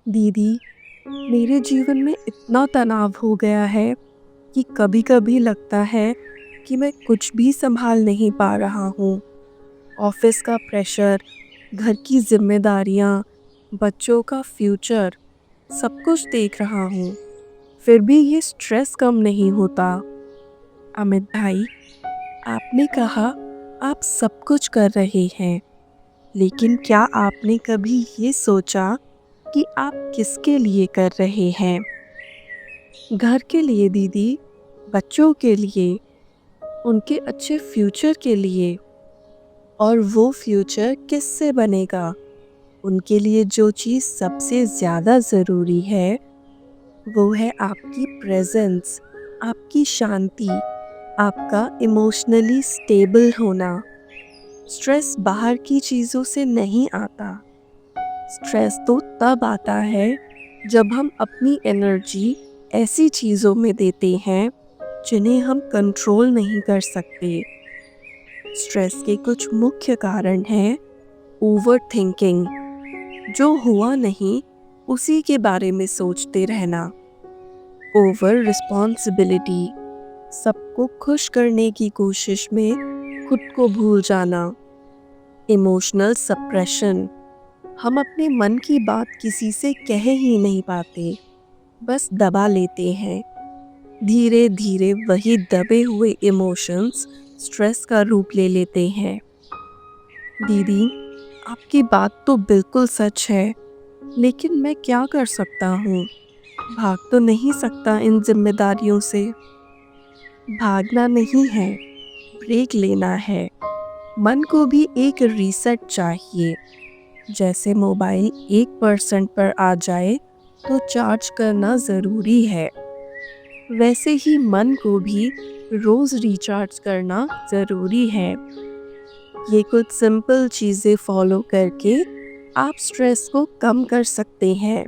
दीदी, मेरे जीवन में इतना तनाव हो गया है कि कभी-कभी लगता है कि मैं कुछ भी संभाल नहीं पा रहा हूँ। ऑफिस का प्रेशर, घर की जिम्मेदारियाँ, बच्चों का फ्यूचर, सब कुछ देख रहा हूँ। फिर भी ये स्ट्रेस कम नहीं होता। अमित भाई, आपने कहा आप सब कुछ कर रहे हैं, लेकिन क्या आपने कभी ये सोचा कि आप किसके लिए कर रहे हैं? घर के लिए दीदी, बच्चों के लिए, उनके अच्छे फ्यूचर के लिए। और वो फ्यूचर किससे बनेगा? उनके लिए जो चीज़ सबसे ज़्यादा ज़रूरी है, वो है आपकी प्रेजेंस, आपकी शांति, आपका इमोशनली स्टेबल होना। स्ट्रेस बाहर की चीज़ों से नहीं आता। स्ट्रेस तो तब आता है जब हम अपनी एनर्जी ऐसी चीज़ों में देते हैं जिन्हें हम कंट्रोल नहीं कर सकते। स्ट्रेस के कुछ मुख्य कारण हैं ओवर थिंकिंग, जो हुआ नहीं उसी के बारे में सोचते रहना। ओवर रिस्पॉन्सिबिलिटी, सबको खुश करने की कोशिश में खुद को भूल जाना। इमोशनल सप्रेशन, हम अपने मन की बात किसी से कह ही नहीं पाते, बस दबा लेते हैं। धीरे धीरे वही दबे हुए इमोशंस स्ट्रेस का रूप ले लेते हैं। दीदी, आपकी बात तो बिल्कुल सच है, लेकिन मैं क्या कर सकता हूँ? भाग तो नहीं सकता इन जिम्मेदारियों से। भागना नहीं है, ब्रेक लेना है। मन को भी एक रीसेट चाहिए। जैसे मोबाइल 1% पर आ जाए तो चार्ज करना ज़रूरी है, वैसे ही मन को भी रोज़ रिचार्ज करना ज़रूरी है। ये कुछ सिंपल चीज़ें फॉलो करके आप स्ट्रेस को कम कर सकते हैं,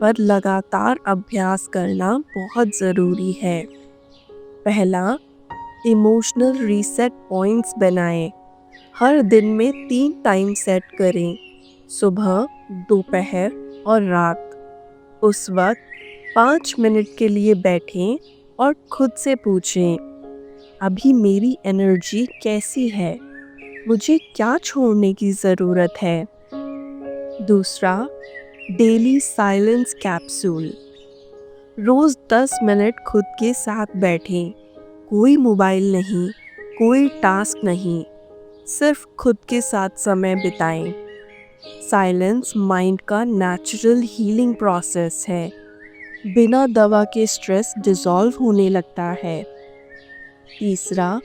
पर लगातार अभ्यास करना बहुत ज़रूरी है। पहला, इमोशनल रीसेट पॉइंट्स बनाएं। हर दिन में 3 टाइम सेट करें, सुबह, दोपहर और रात। उस वक्त 5 मिनट के लिए बैठें और खुद से पूछें, अभी मेरी एनर्जी कैसी है? मुझे क्या छोड़ने की ज़रूरत है? दूसरा, डेली साइलेंस कैप्सूल। रोज़ 10 मिनट खुद के साथ बैठें। कोई मोबाइल नहीं, कोई टास्क नहीं, सिर्फ खुद के साथ समय बिताएं। साइलेंस माइंड का नेचुरल हीलिंग प्रोसेस है। बिना दवा के स्ट्रेस डिसॉल्व होने लगता है। तीसरा,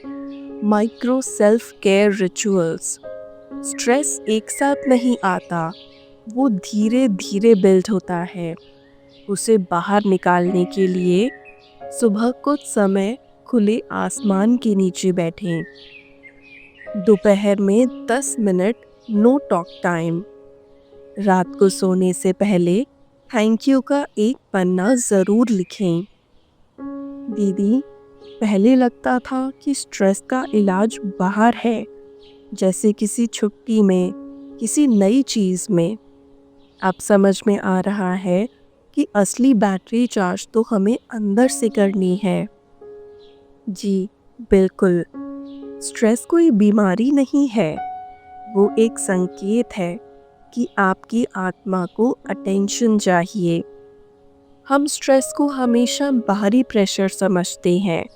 micro self care rituals. Stress एक साथ नहीं आता, वो धीरे धीरे बिल्ड होता है। उसे बाहर निकालने के लिए सुबह कुछ समय खुले आसमान के नीचे बैठें। दोपहर में 10 मिनट नो टॉक टाइम। रात को सोने से पहले थैंक यू का एक पन्ना ज़रूर लिखें। दीदी, पहले लगता था कि स्ट्रेस का इलाज बाहर है, जैसे किसी छुट्टी में, किसी नई चीज़ में। अब समझ में आ रहा है कि असली बैटरी चार्ज तो हमें अंदर से करनी है। जी, बिल्कुल। स्ट्रेस कोई बीमारी नहीं है, वो एक संकेत है कि आपकी आत्मा को अटेंशन चाहिए। हम स्ट्रेस को हमेशा बाहरी प्रेशर समझते हैं,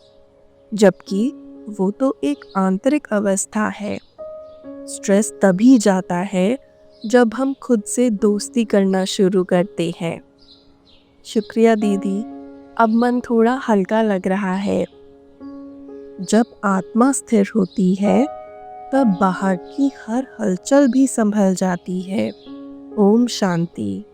जबकि वो तो एक आंतरिक अवस्था है। स्ट्रेस तभी जाता है जब हम खुद से दोस्ती करना शुरू करते हैं। शुक्रिया दीदी, अब मन थोड़ा हल्का लग रहा है। जब आत्मा स्थिर होती है, तब बाहर की हर हलचल भी संभल जाती है। ओम शांति।